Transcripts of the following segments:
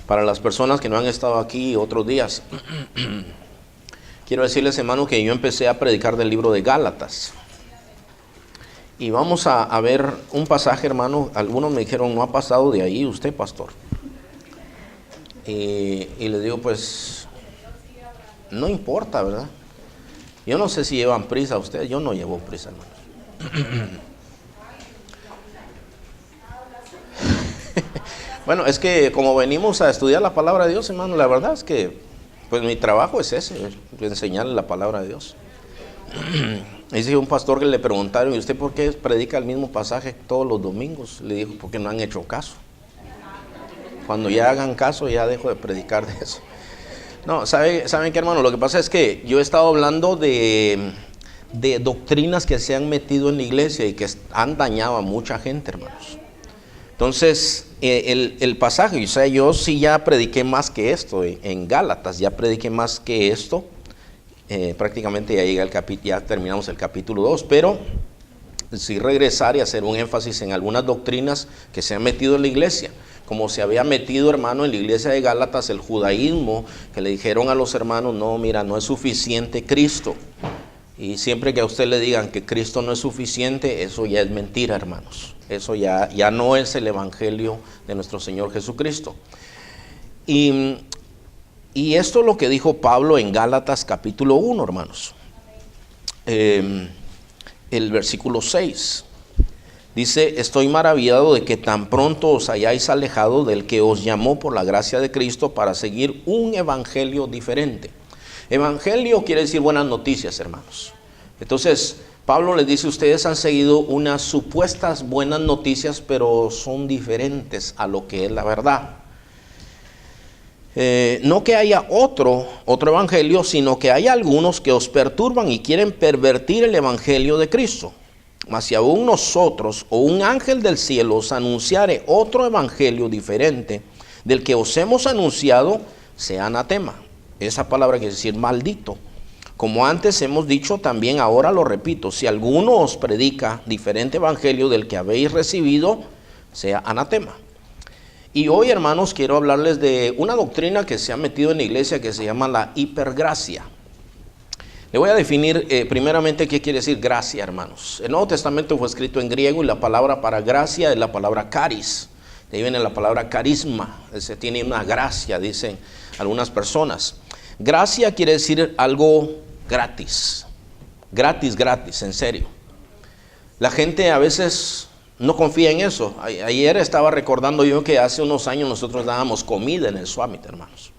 Para las personas que no han estado aquí otros días, quiero decirles, hermano, que yo empecé a predicar del libro de Gálatas. Y vamos a ver un pasaje, hermano. Algunos me dijeron, no ha pasado de ahí usted, pastor. Y les digo, pues, no importa, ¿verdad? Yo no sé si llevan prisa ustedes, yo no llevo prisa, hermano. Bueno, es que como venimos a estudiar la palabra de Dios, hermano, la verdad es que pues mi trabajo es ese, enseñarle la palabra de Dios. Dice un pastor que le preguntaron, ¿y usted por qué predica el mismo pasaje todos los domingos? Le dijo, porque no han hecho caso. Cuando ya hagan caso, ya dejo de predicar de eso. No, ¿saben qué, hermano? Lo que pasa es que yo he estado hablando de doctrinas que se han metido en la iglesia y que han dañado a mucha gente, hermanos. Entonces, el pasaje, o sea, yo sí ya prediqué más que esto en Gálatas, ya prediqué más que esto. Prácticamente ya llega ya terminamos el capítulo 2, pero sí regresar y hacer un énfasis en algunas doctrinas que se han metido en la iglesia, como se había metido, hermano, en la iglesia de Gálatas el judaísmo, que le dijeron a los hermanos, no, mira, no es suficiente Cristo. Y siempre que a usted le digan que Cristo no es suficiente, eso ya es mentira, hermanos. Eso ya no es el evangelio de nuestro Señor Jesucristo. Y esto es lo que dijo Pablo en Gálatas capítulo 1, hermanos. El versículo 6. Dice, estoy maravillado de que tan pronto os hayáis alejado del que os llamó por la gracia de Cristo para seguir un evangelio diferente. Evangelio quiere decir buenas noticias, hermanos. Entonces, Pablo les dice, ustedes han seguido unas supuestas buenas noticias, pero son diferentes a lo que es la verdad. No que haya otro evangelio, sino que hay algunos que os perturban y quieren pervertir el evangelio de Cristo. Mas si aún nosotros o un ángel del cielo os anunciare otro evangelio diferente del que os hemos anunciado, sea anatema. Esa palabra quiere decir maldito. Como antes hemos dicho, también ahora lo repito, si alguno os predica diferente evangelio del que habéis recibido, sea anatema. Y hoy, hermanos, quiero hablarles de una doctrina que se ha metido en la iglesia que se llama la hipergracia. Le voy a definir primeramente qué quiere decir gracia, hermanos. El Nuevo Testamento fue escrito en griego y la palabra para gracia es la palabra caris. De ahí viene la palabra carisma. Se tiene una gracia, dicen algunas personas. Gracia quiere decir algo gratis. Gratis, en serio. La gente a veces no confía en eso. Ayer estaba recordando yo que hace unos años nosotros dábamos comida en el Summit, hermanos.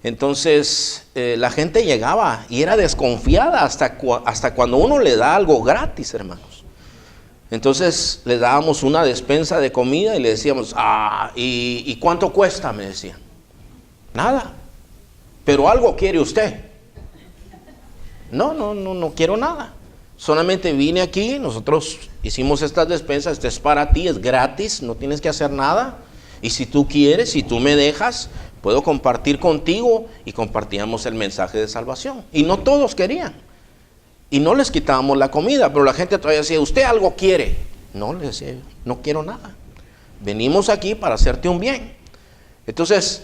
Entonces la gente llegaba y era desconfiada hasta cuando uno le da algo gratis, hermanos. Entonces le dábamos una despensa de comida y le decíamos, ¿y cuánto cuesta? Me decían. Nada, pero algo quiere usted. No quiero nada. Solamente vine aquí, nosotros hicimos estas despensas, esto es para ti, es gratis, no tienes que hacer nada. Y si tú quieres, si tú me dejas, puedo compartir contigo, y compartíamos el mensaje de salvación. Y no todos querían. Y no les quitábamos la comida, pero la gente todavía decía, ¿usted algo quiere? No, le decía, no quiero nada. Venimos aquí para hacerte un bien. Entonces,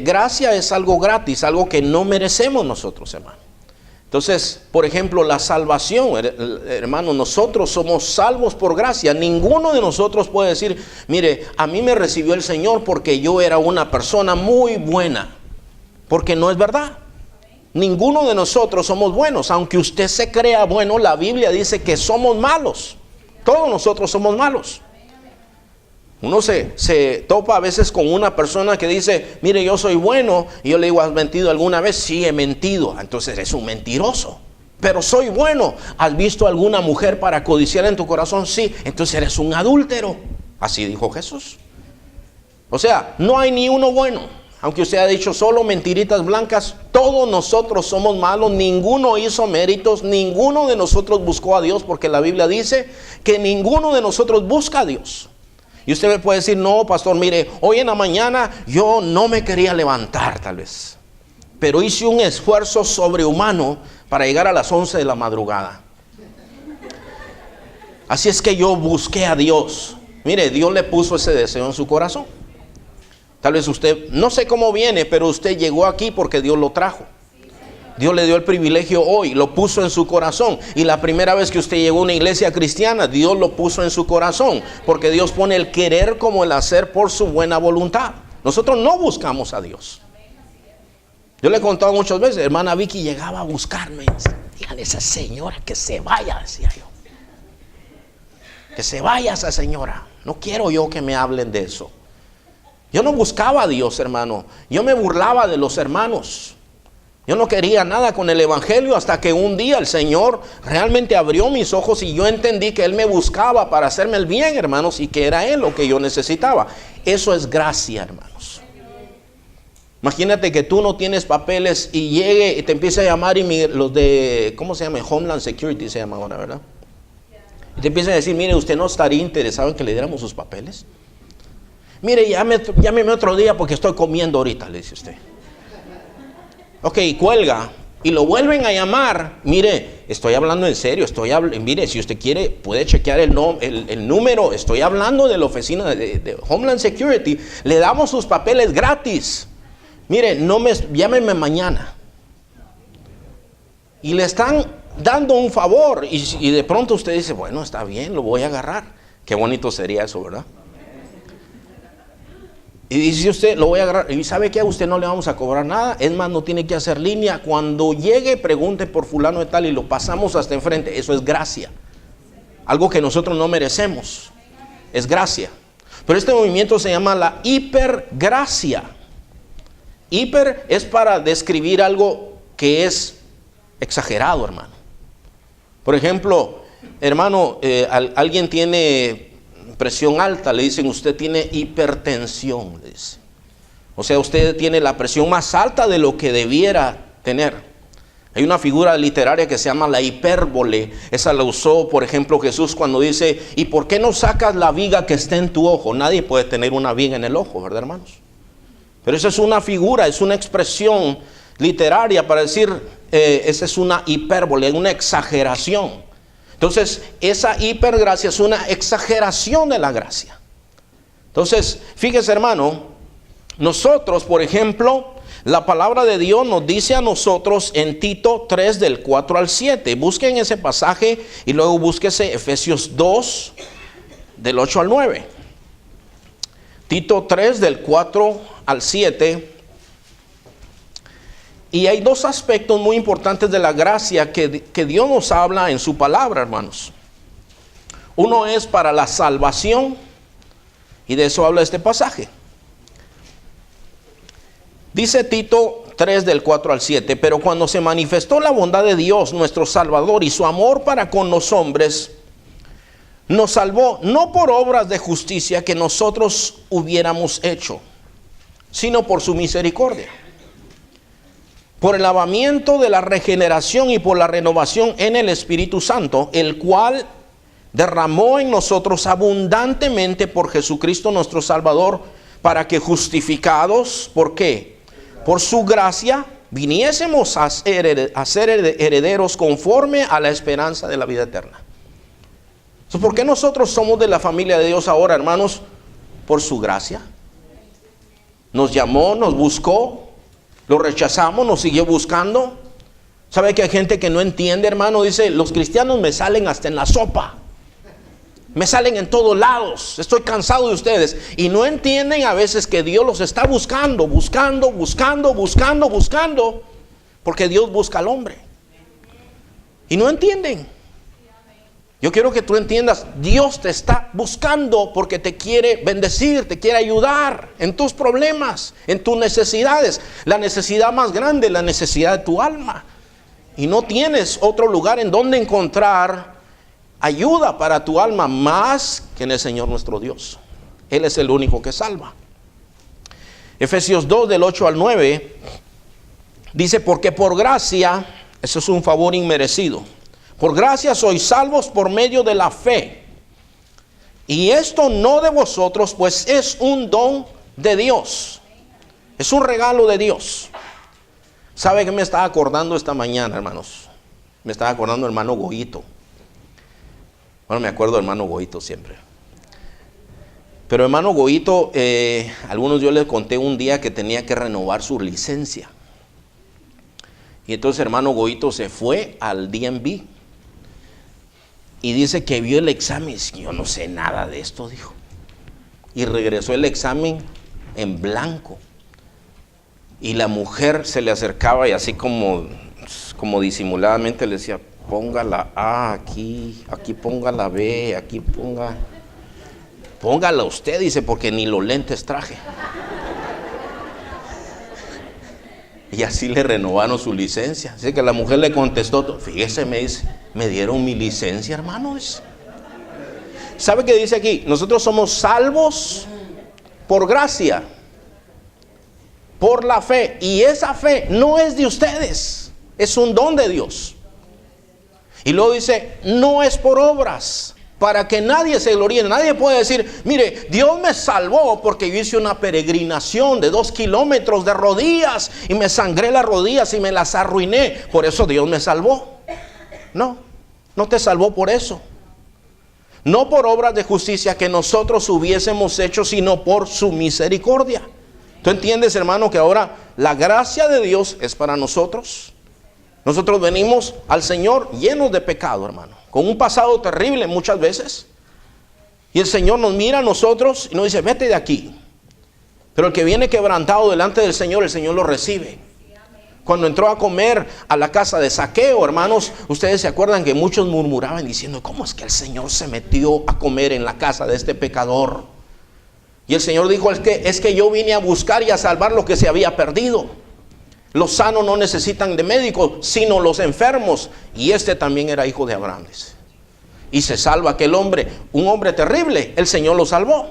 gracia es algo gratis, algo que no merecemos nosotros, hermano. Entonces, por ejemplo, la salvación, hermano, nosotros somos salvos por gracia. Ninguno de nosotros puede decir, mire, a mí me recibió el Señor porque yo era una persona muy buena. Porque no es verdad. Ninguno de nosotros somos buenos. Aunque usted se crea bueno, la Biblia dice que somos malos. Todos nosotros somos malos. Uno se topa a veces con una persona que dice, mire, yo soy bueno, y yo le digo, ¿has mentido alguna vez? Sí, he mentido. Entonces eres un mentiroso. Pero soy bueno. ¿Has visto alguna mujer para codiciar en tu corazón? Sí. Entonces eres un adúltero. Así dijo Jesús. O sea, no hay ni uno bueno. Aunque usted ha dicho solo mentiritas blancas, todos nosotros somos malos. Ninguno hizo méritos, ninguno de nosotros buscó a Dios, porque la Biblia dice que ninguno de nosotros busca a Dios. Y usted me puede decir, no, pastor, mire, hoy en la mañana yo no me quería levantar tal vez, pero hice un esfuerzo sobrehumano para llegar a las 11 de la madrugada. Así es que yo busqué a Dios. Mire, Dios le puso ese deseo en su corazón. Tal vez usted, no sé cómo viene, pero usted llegó aquí porque Dios lo trajo. Dios le dio el privilegio hoy, lo puso en su corazón. Y la primera vez que usted llegó a una iglesia cristiana, Dios lo puso en su corazón. Porque Dios pone el querer como el hacer por su buena voluntad. Nosotros no buscamos a Dios. Yo le he contado muchas veces, hermana Vicky llegaba a buscarme. Dígale a esa señora que se vaya, decía yo. Que se vaya esa señora. No quiero yo que me hablen de eso. Yo no buscaba a Dios, hermano. Yo me burlaba de los hermanos. Yo no quería nada con el evangelio hasta que un día el Señor realmente abrió mis ojos y yo entendí que Él me buscaba para hacerme el bien, hermanos, y que era Él lo que yo necesitaba. Eso es gracia, hermanos. Imagínate que tú no tienes papeles y llegue y te empiece a llamar y los de, ¿cómo se llama? Homeland Security se llama ahora, ¿verdad? Y te empiezan a decir, mire, usted no estaría interesado en que le diéramos sus papeles. Mire, llámeme otro día porque estoy comiendo ahorita, le dice usted. Ok, cuelga y lo vuelven a llamar. Mire, estoy hablando en serio, mire, si usted quiere puede chequear el número. Estoy hablando de la oficina de Homeland Security. Le damos sus papeles gratis. Mire, llámeme mañana. Y le están dando un favor y de pronto usted dice, bueno, está bien, lo voy a agarrar. Qué bonito sería eso, ¿verdad? Y dice usted, lo voy a agarrar. ¿Y sabe qué? A usted no le vamos a cobrar nada. Es más, no tiene que hacer línea. Cuando llegue, pregunte por fulano de tal y lo pasamos hasta enfrente. Eso es gracia. Algo que nosotros no merecemos. Es gracia. Pero este movimiento se llama la hipergracia. Hiper es para describir algo que es exagerado, hermano. Por ejemplo, hermano, alguien tiene presión alta, le dicen usted tiene hipertensión, le dice. O sea, usted tiene la presión más alta de lo que debiera tener. Hay una figura literaria que se llama la hipérbole. Esa la usó, por ejemplo, Jesús cuando dice, ¿y por qué no sacas la viga que está en tu ojo? Nadie puede tener una viga en el ojo, ¿verdad, hermanos? Pero esa es una figura, es una expresión literaria para decir, esa es una hipérbole, una exageración. Entonces, esa hipergracia es una exageración de la gracia. Entonces, fíjese, hermano, nosotros, por ejemplo, la palabra de Dios nos dice a nosotros en Tito 3 del 4 al 7. Busquen ese pasaje y luego búsquese Efesios 2 del 8 al 9. Tito 3 del 4 al 7. Y hay dos aspectos muy importantes de la gracia que Dios nos habla en su palabra, hermanos. Uno es para la salvación, y de eso habla este pasaje. Dice Tito 3 del 4 al 7, pero cuando se manifestó la bondad de Dios, nuestro Salvador, y su amor para con los hombres, nos salvó no por obras de justicia que nosotros hubiéramos hecho, sino por su misericordia, por el lavamiento de la regeneración y por la renovación en el Espíritu Santo, el cual derramó en nosotros abundantemente por Jesucristo nuestro Salvador, para que justificados, ¿por qué? Por su gracia, viniésemos a ser herederos conforme a la esperanza de la vida eterna. Entonces, ¿por qué nosotros somos de la familia de Dios ahora, hermanos? Por su gracia. Nos llamó, nos buscó. Lo rechazamos, nos siguió buscando. ¿Sabe que hay gente que no entiende, hermano? Dice, los cristianos me salen hasta en la sopa. Me salen en todos lados. Estoy cansado de ustedes. Y no entienden a veces que Dios los está buscando. Porque Dios busca al hombre. Y no entienden. Yo quiero que tú entiendas, Dios te está buscando porque te quiere bendecir, te quiere ayudar en tus problemas, en tus necesidades. La necesidad más grande, la necesidad de tu alma. Y no tienes otro lugar en donde encontrar ayuda para tu alma más que en el Señor nuestro Dios. Él es el único que salva. Efesios 2 del 8 al 9 dice, porque por gracia, eso es un favor inmerecido. Por gracia sois salvos por medio de la fe. Y esto no de vosotros, pues es un don de Dios. Es un regalo de Dios. ¿Sabe qué me estaba acordando esta mañana, hermanos? Me estaba acordando del hermano Goito. Bueno, me acuerdo del hermano Goito siempre. Pero hermano Goito, algunos yo les conté un día que tenía que renovar su licencia. Y entonces hermano Goito se fue al DMV. Y dice que vio el examen. Yo no sé nada de esto, dijo. Y regresó el examen en blanco. Y la mujer se le acercaba y así como disimuladamente le decía, ponga la A aquí, aquí ponga la B, aquí póngala usted, dice, porque ni los lentes traje. Y así le renovaron su licencia. Así que la mujer le contestó, fíjese, me dice, me dieron mi licencia, hermanos. ¿Sabe qué dice aquí? Nosotros somos salvos por gracia, por la fe. Y esa fe no es de ustedes, es un don de Dios. Y luego dice, no es por obras, para que nadie se gloríe. Nadie puede decir, mire, Dios me salvó porque yo hice una peregrinación de 2 kilómetros de rodillas y me sangré las rodillas y me las arruiné, por eso Dios me salvó. No, no te salvó por eso. No por obras de justicia que nosotros hubiésemos hecho, sino por su misericordia. ¿Tú entiendes, hermano, que ahora la gracia de Dios es para nosotros? Nosotros venimos al Señor llenos de pecado, hermano, con un pasado terrible muchas veces. Y el Señor nos mira a nosotros y nos dice, vete de aquí. Pero el que viene quebrantado delante del Señor, el Señor lo recibe. Cuando entró a comer a la casa de Zaqueo, hermanos, ustedes se acuerdan que muchos murmuraban diciendo, ¿cómo es que el Señor se metió a comer en la casa de este pecador? Y el Señor dijo, es que yo vine a buscar y a salvar lo que se había perdido. Los sanos no necesitan de médicos, sino los enfermos. Y este también era hijo de Abraham. Y se salva aquel hombre, un hombre terrible, el Señor lo salvó.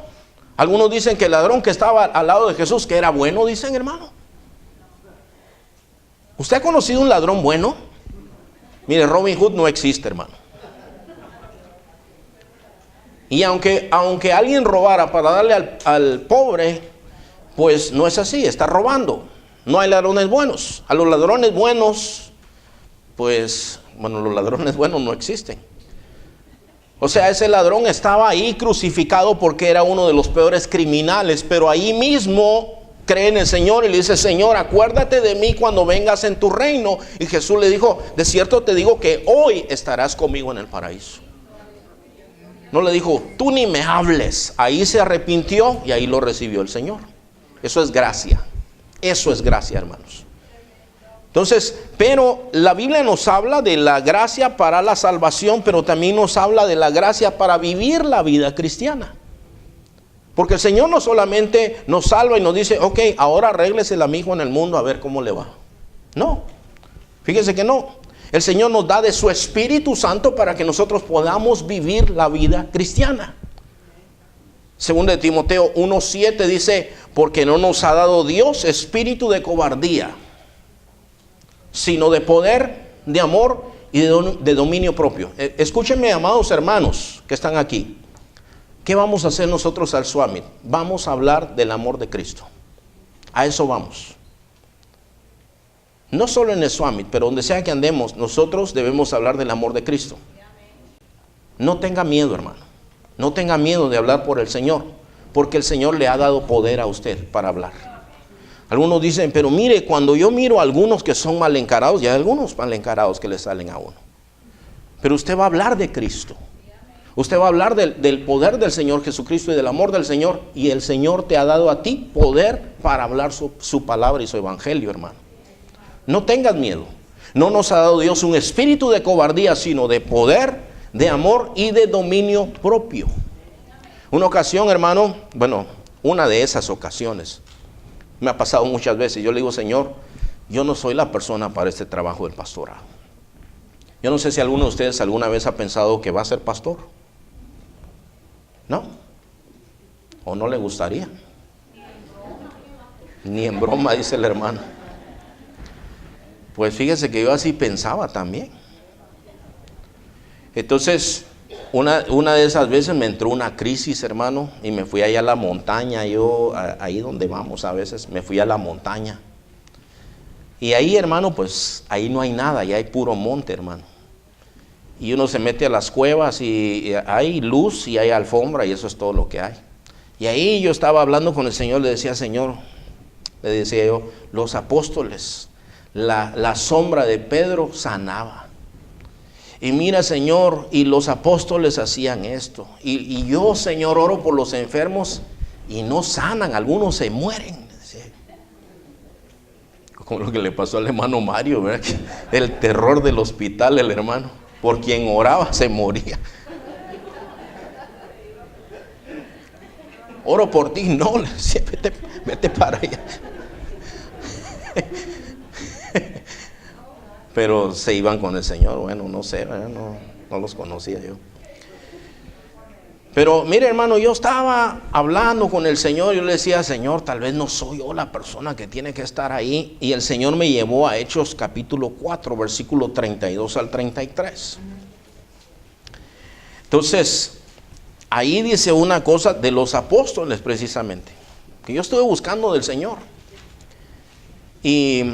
Algunos dicen que el ladrón que estaba al lado de Jesús, que era bueno, dicen, hermano. ¿Usted ha conocido un ladrón bueno? Mire, Robin Hood no existe, hermano. Y aunque alguien robara para darle al pobre, pues no es así, está robando. No hay ladrones buenos. A los ladrones buenos, pues, bueno, los ladrones buenos no existen. O sea, ese ladrón estaba ahí crucificado porque era uno de los peores criminales, pero ahí mismo cree en el Señor y le dice, Señor, acuérdate de mí cuando vengas en tu reino. Y Jesús le dijo, de cierto te digo que hoy estarás conmigo en el paraíso. No le dijo, tú ni me hables. Ahí se arrepintió y ahí lo recibió el Señor. Eso es gracia. Eso es gracia, hermanos. Entonces, pero la Biblia nos habla de la gracia para la salvación, pero también nos habla de la gracia para vivir la vida cristiana. Porque el Señor no solamente nos salva y nos dice, ok, ahora arréglese a mi hijo en el mundo a ver cómo le va. No, fíjese que no. El Señor nos da de su Espíritu Santo para que nosotros podamos vivir la vida cristiana. Segundo de Timoteo 1:7 dice, porque no nos ha dado Dios espíritu de cobardía, sino de poder, de amor y de dominio propio. Escúchenme, amados hermanos que están aquí. ¿Qué vamos a hacer nosotros al Summit? Vamos a hablar del amor de Cristo. A eso vamos. No solo en el Summit, pero donde sea que andemos, nosotros debemos hablar del amor de Cristo. No tenga miedo, hermano. No tenga miedo de hablar por el Señor, porque el Señor le ha dado poder a usted para hablar. Algunos dicen, pero mire, cuando yo miro a algunos que son mal encarados, ya hay algunos mal encarados que le salen a uno. Pero usted va a hablar de Cristo. Usted va a hablar del poder del Señor Jesucristo y del amor del Señor. Y el Señor te ha dado a ti poder para hablar su palabra y su evangelio, hermano. No tengas miedo. No nos ha dado Dios un espíritu de cobardía, sino de poder, de amor y de dominio propio. Una ocasión, hermano, bueno, una de esas ocasiones, me ha pasado muchas veces. Yo le digo, Señor, yo no soy la persona para este trabajo del pastorado. Yo no sé si alguno de ustedes alguna vez ha pensado que va a ser pastor. ¿No? ¿O no le gustaría? Ni en broma, dice el hermano. Pues fíjese que yo así pensaba también. Entonces, una de esas veces me entró una crisis, hermano, y me fui allá a la montaña. Ahí donde vamos a veces, me fui a la montaña. Y ahí, hermano, pues ahí no hay nada, ahí hay puro monte, hermano. Y uno se mete a las cuevas y hay luz y hay alfombra y eso es todo lo que hay. Y ahí yo estaba hablando con el Señor, le decía, Señor, le decía yo, los apóstoles, la sombra de Pedro sanaba. Y mira, Señor, y los apóstoles hacían esto. Y yo, Señor, oro por los enfermos y no sanan, algunos se mueren. Como lo que le pasó al hermano Mario, ¿verdad? El terror del hospital, el hermano, por quien oraba se moría. Oro por ti, no, le decía, vete para allá. Pero se iban con el Señor, bueno, no sé, no los conocía yo. Pero mire, hermano, yo estaba hablando con el Señor, yo le decía, Señor, tal vez no soy yo la persona que tiene que estar ahí. Y el Señor me llevó a Hechos capítulo 4, versículo 32 al 33. Entonces, ahí dice una cosa de los apóstoles precisamente, que yo estuve buscando del Señor. Y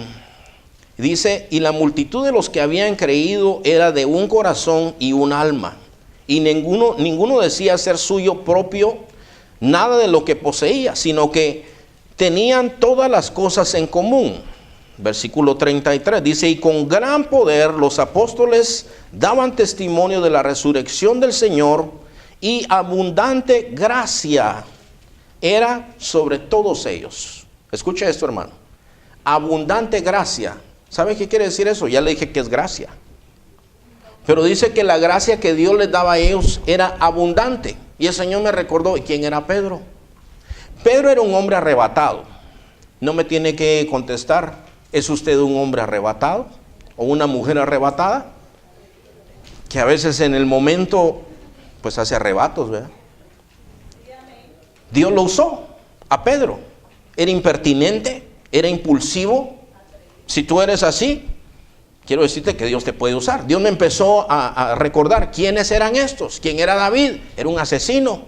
dice, y la multitud de los que habían creído era de un corazón y un alma. Y ninguno decía ser suyo propio nada de lo que poseía, sino que tenían todas las cosas en común. Versículo 33 dice, y con gran poder los apóstoles daban testimonio de la resurrección del Señor, y abundante gracia era sobre todos ellos. Escucha esto, hermano. Abundante gracia. ¿Sabe qué quiere decir eso? Ya le dije que es gracia. Pero dice que la gracia que Dios les daba a ellos era abundante. Y el Señor me recordó, ¿y quién era Pedro? Pedro era un hombre arrebatado. No me tiene que contestar, ¿es usted un hombre arrebatado? ¿O una mujer arrebatada? Que a veces en el momento, pues hace arrebatos, ¿verdad? Dios lo usó a Pedro. Era impertinente, era impulsivo. Si tú eres así, quiero decirte que Dios te puede usar. Dios me empezó a recordar quiénes eran estos. ¿Quién era David? Era un asesino.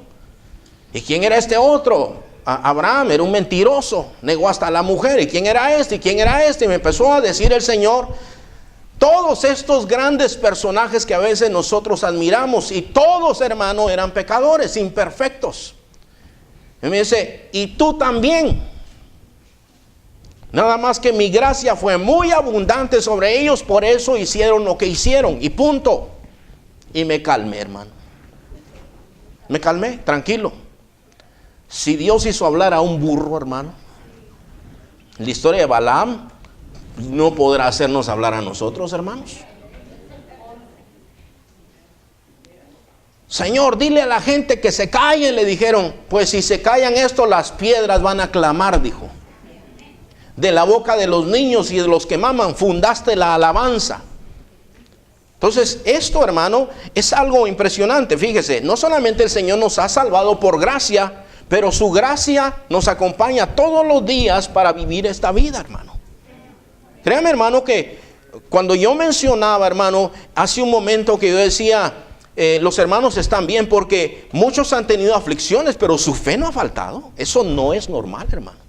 ¿Y quién era este otro? Abraham era un mentiroso, negó hasta a la mujer. ¿Y quién era este? ¿Y quién era este? Y me empezó a decir el Señor todos estos grandes personajes que a veces nosotros admiramos, y todos, hermano, eran pecadores, imperfectos. Y me dice, y tú también. Nada más que mi gracia fue muy abundante sobre ellos, por eso hicieron lo que hicieron, y punto. Y me calmé, hermano. Me calmé, tranquilo. Si Dios hizo hablar a un burro, hermano, la historia de Balaam, no podrá hacernos hablar a nosotros, hermanos. Señor, dile a la gente que se callen, le dijeron. Pues si se callan esto, las piedras van a clamar, dijo. De la boca de los niños y de los que maman fundaste la alabanza. Entonces esto, hermano, es algo impresionante. Fíjese, no solamente el Señor nos ha salvado por gracia, pero su gracia nos acompaña todos los días para vivir esta vida, hermano. Créame, hermano, que cuando yo mencionaba, hermano, hace un momento que yo decía, los hermanos están bien porque muchos han tenido aflicciones, pero su fe no ha faltado. Eso no es normal, hermano.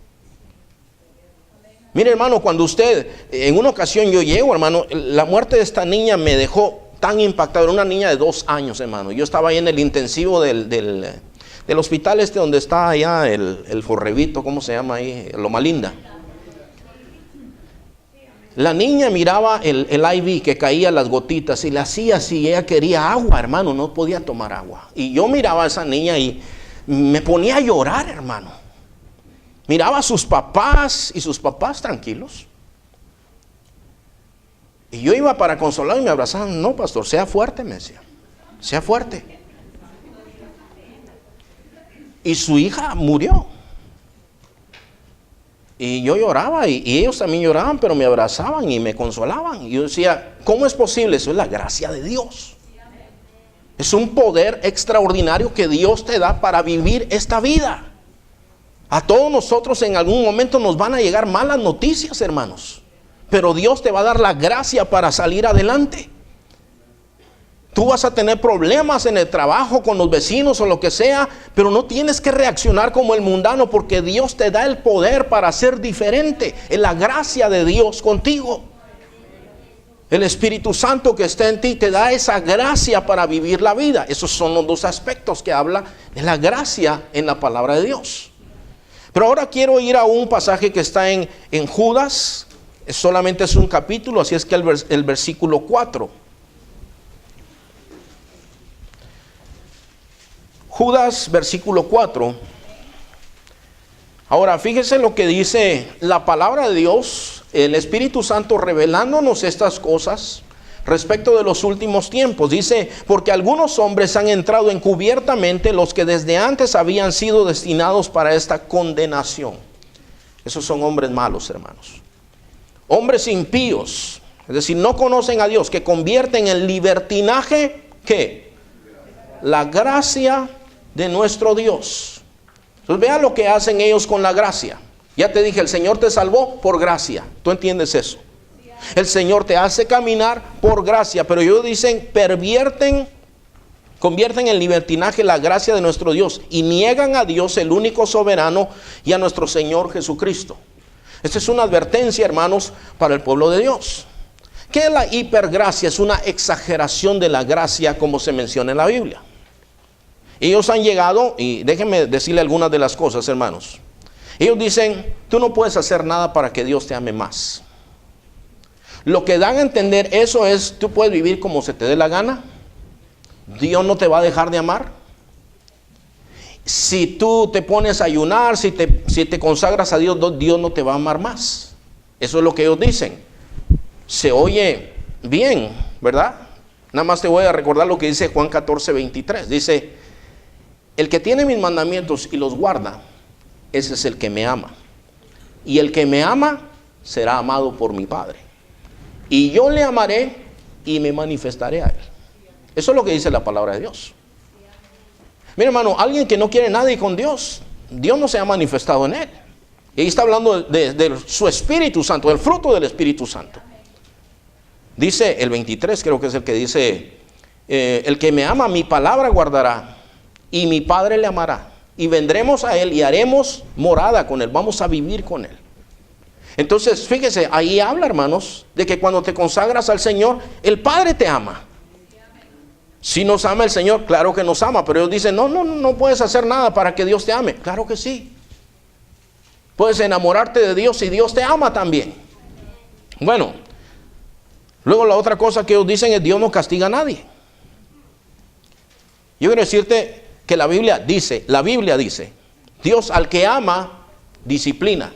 Mire, hermano, cuando usted, en una ocasión yo llego, hermano, la muerte de esta niña me dejó tan impactado. Era una niña de 2 años, hermano. Yo estaba ahí en el intensivo del hospital donde está allá el Forrevito, ¿cómo se llama ahí? Loma Linda. La niña miraba el IV que caía las gotitas y le hacía así. Ella quería agua, hermano, no podía tomar agua. Y yo miraba a esa niña y me ponía a llorar, hermano. Miraba a sus papás y sus papás tranquilos. Y yo iba para consolar y me abrazaban. No, pastor, sea fuerte, me decía. Sea fuerte. Y su hija murió. Y yo lloraba y ellos también lloraban, pero me abrazaban y me consolaban. Y yo decía, ¿cómo es posible? Eso es la gracia de Dios. Es un poder extraordinario que Dios te da para vivir esta vida. A todos nosotros en algún momento nos van a llegar malas noticias, hermanos. Pero Dios te va a dar la gracia para salir adelante. Tú vas a tener problemas en el trabajo, con los vecinos o lo que sea, pero no tienes que reaccionar como el mundano, porque Dios te da el poder para ser diferente. Es la gracia de Dios contigo. El Espíritu Santo que está en ti te da esa gracia para vivir la vida. Esos son los dos aspectos que habla de la gracia en la palabra de Dios. Pero ahora quiero ir a un pasaje que está en Judas. Solamente es un capítulo, así es que el versículo 4. Judas, versículo 4. Ahora, fíjese lo que dice la palabra de Dios, el Espíritu Santo revelándonos estas cosas respecto de los últimos tiempos. Dice, porque algunos hombres han entrado encubiertamente, los que desde antes habían sido destinados para esta condenación. Esos son hombres malos, hermanos. Hombres impíos, es decir, no conocen a Dios, que convierten en libertinaje, ¿qué? La gracia de nuestro Dios. Entonces vean lo que hacen ellos con la gracia. Ya te dije, el Señor te salvó por gracia. ¿Tú entiendes eso? El Señor te hace caminar por gracia, pero ellos dicen, convierten en libertinaje la gracia de nuestro Dios y niegan a Dios, el único soberano, y a nuestro Señor Jesucristo. Esta es una advertencia, hermanos, para el pueblo de Dios. ¿Qué es la hipergracia? Es una exageración de la gracia como se menciona en la Biblia. Ellos han llegado, y déjenme decirle algunas de las cosas, hermanos. Ellos dicen, tú no puedes hacer nada para que Dios te ame más. Lo que dan a entender eso es, tú puedes vivir como se te dé la gana. Dios no te va a dejar de amar. Si tú te pones a ayunar, si te consagras a Dios, Dios no te va a amar más. Eso es lo que ellos dicen. Se oye bien, ¿verdad? Nada más te voy a recordar lo que dice Juan 14:23. Dice, el que tiene mis mandamientos y los guarda, ese es el que me ama. Y el que me ama será amado por mi Padre. Y yo le amaré y me manifestaré a él. Eso es lo que dice la palabra de Dios. Mira, hermano, alguien que no quiere nadie con Dios, Dios no se ha manifestado en él. Y ahí está hablando de su Espíritu Santo, del fruto del Espíritu Santo. Dice el 23, creo que es el que dice, el que me ama, mi palabra guardará, y mi Padre le amará. Y vendremos a él y haremos morada con él, vamos a vivir con él. Entonces, fíjese, ahí habla, hermanos, de que cuando te consagras al Señor, el Padre te ama. Si nos ama el Señor, claro que nos ama, pero ellos dicen, no puedes hacer nada para que Dios te ame. Claro que sí. Puedes enamorarte de Dios y Dios te ama también. Bueno, luego la otra cosa que ellos dicen es, Dios no castiga a nadie. Yo quiero decirte que la Biblia dice, Dios al que ama, disciplina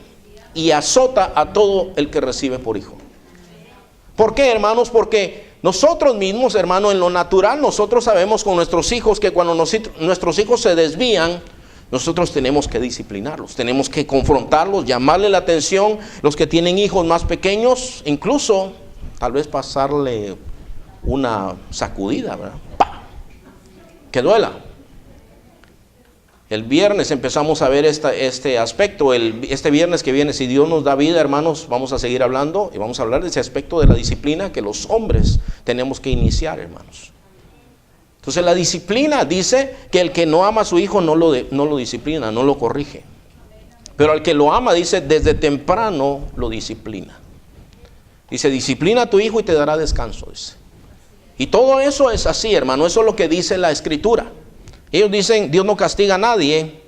y azota a todo el que recibe por hijo. ¿Por qué, hermanos? Porque nosotros mismos, hermano, en lo natural, nosotros sabemos con nuestros hijos que cuando nuestros hijos se desvían, nosotros tenemos que disciplinarlos, tenemos que confrontarlos, llamarle la atención, los que tienen hijos más pequeños, incluso tal vez pasarle una sacudida, ¿verdad? ¡Pah! Que duela. El viernes empezamos a ver este aspecto. Este viernes que viene, si Dios nos da vida, hermanos, vamos a seguir hablando y vamos a hablar de ese aspecto de la disciplina que los hombres tenemos que iniciar, hermanos. Entonces la disciplina dice que el que no ama a su hijo no lo disciplina, no lo corrige. Pero al que lo ama, dice, desde temprano lo disciplina. Dice, disciplina a tu hijo y te dará descanso, dice. Y todo eso es así, hermano, eso es lo que dice la Escritura. Ellos dicen, Dios no castiga a nadie.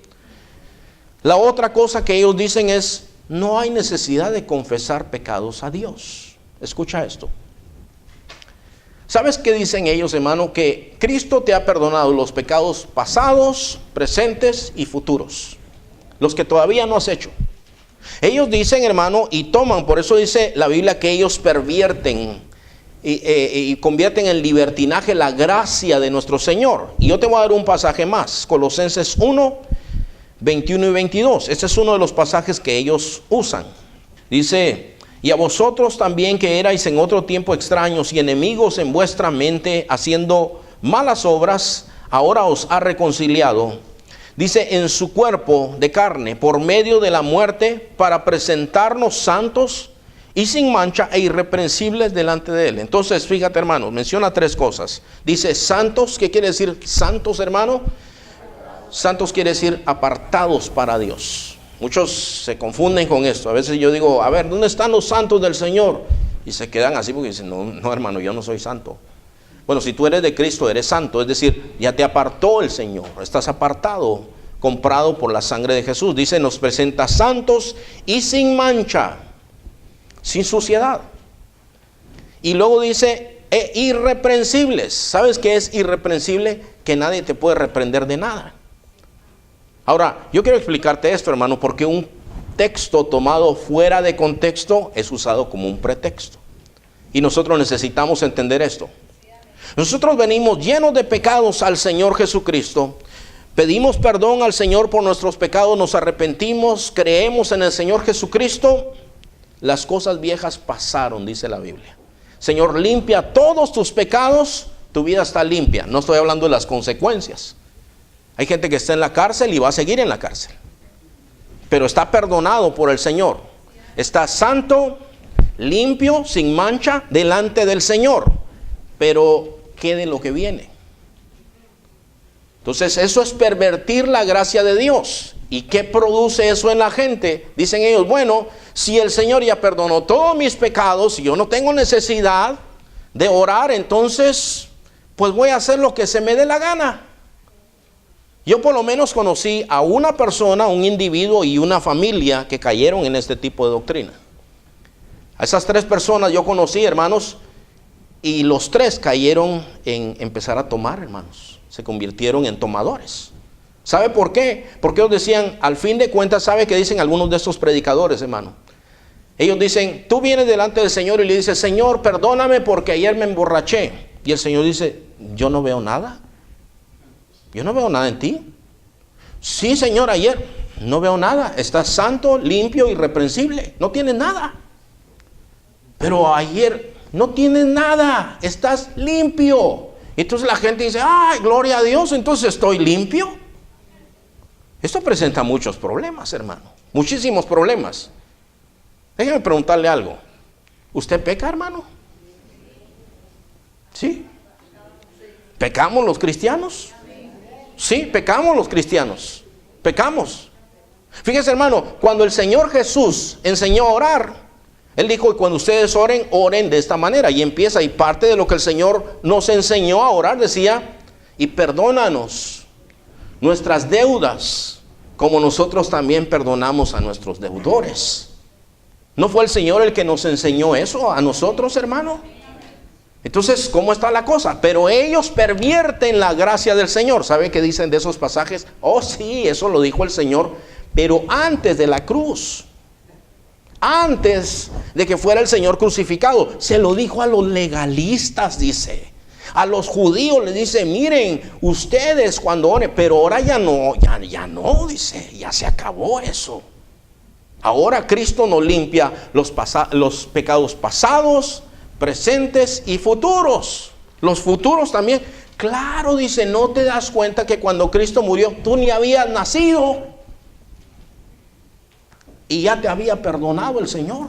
La otra cosa que ellos dicen es, no hay necesidad de confesar pecados a Dios. Escucha esto. ¿Sabes qué dicen ellos, hermano? Que Cristo te ha perdonado los pecados pasados, presentes y futuros. Los que todavía no has hecho. Ellos dicen, hermano, y toman, por eso dice la Biblia que ellos pervierten y convierten en libertinaje la gracia de nuestro Señor. Y yo te voy a dar un pasaje más, Colosenses 1, 21 y 22. Este es uno de los pasajes que ellos usan. Dice, y a vosotros también que erais en otro tiempo extraños y enemigos en vuestra mente, haciendo malas obras, ahora os ha reconciliado. Dice, en su cuerpo de carne, por medio de la muerte, para presentarnos santos y sin mancha e irreprensibles delante de él. Entonces, fíjate, hermano, menciona tres cosas. Dice santos. ¿Qué quiere decir santos, hermano? Santos quiere decir apartados para Dios. Muchos se confunden con esto. A veces yo digo, a ver, ¿dónde están los santos del Señor? Y se quedan así porque dicen, no, no hermano, yo no soy santo. Bueno, si tú eres de Cristo, eres santo, es decir, ya te apartó el Señor, estás apartado, comprado por la sangre de Jesús. Dice, nos presenta santos y sin mancha, sin suciedad. Y luego dice, irreprensibles. ¿Sabes qué es irreprensible? Que nadie te puede reprender de nada. Ahora, yo quiero explicarte esto, hermano, porque un texto tomado fuera de contexto es usado como un pretexto. Y nosotros necesitamos entender esto. Nosotros venimos llenos de pecados al Señor Jesucristo. Pedimos perdón al Señor por nuestros pecados, nos arrepentimos, creemos en el Señor Jesucristo. Las cosas viejas pasaron, dice la Biblia. Señor, limpia todos tus pecados, tu vida está limpia. No estoy hablando de las consecuencias. Hay gente que está en la cárcel y va a seguir en la cárcel, pero está perdonado por el Señor. Está santo, limpio, sin mancha, delante del Señor. Pero ¿qué de lo que viene? Entonces eso es pervertir la gracia de Dios. ¿Y qué produce eso en la gente? Dicen ellos, bueno, si el Señor ya perdonó todos mis pecados y yo no tengo necesidad de orar, entonces pues voy a hacer lo que se me dé la gana. Yo por lo menos conocí a una persona, un individuo y una familia que cayeron en este tipo de doctrina. A esas 3 personas yo conocí, hermanos, y los 3 cayeron en empezar a tomar, hermanos. Se convirtieron en tomadores. ¿Sabe por qué? Porque ellos decían, al fin de cuentas, ¿sabe qué dicen algunos de estos predicadores, hermano? Ellos dicen, tú vienes delante del Señor y le dices, Señor, perdóname porque ayer me emborraché. Y el Señor dice, yo no veo nada. Yo no veo nada en ti. Sí, Señor, ayer no veo nada. Estás santo, limpio, irreprensible. No tienes nada. Pero ayer no tienes nada. Estás limpio. Entonces la gente dice, ay, gloria a Dios, entonces estoy limpio. Esto presenta muchos problemas, hermano. Muchísimos problemas. Déjeme preguntarle algo. ¿Usted peca, hermano? ¿Sí? ¿Pecamos los cristianos? Sí, pecamos los cristianos. Pecamos. Fíjese, hermano, cuando el Señor Jesús enseñó a orar, Él dijo que cuando ustedes oren, oren de esta manera. Y empieza, y parte de lo que el Señor nos enseñó a orar, decía, y perdónanos nuestras deudas, como nosotros también perdonamos a nuestros deudores. ¿No fue el Señor el que nos enseñó eso a nosotros, hermano? Entonces, ¿cómo está la cosa? Pero ellos pervierten la gracia del Señor. ¿Sabe qué dicen de esos pasajes? Oh, sí, eso lo dijo el Señor, pero antes de la cruz. Antes de que fuera el Señor crucificado. Se lo dijo a los legalistas, dice. A los judíos les dice, miren, ustedes cuando oren, pero ahora ya no, dice, ya se acabó eso. Ahora Cristo nos limpia los pecados pasados, presentes y futuros. Los futuros también. Claro, dice, no te das cuenta que cuando Cristo murió, tú ni habías nacido. Y ya te había perdonado el Señor.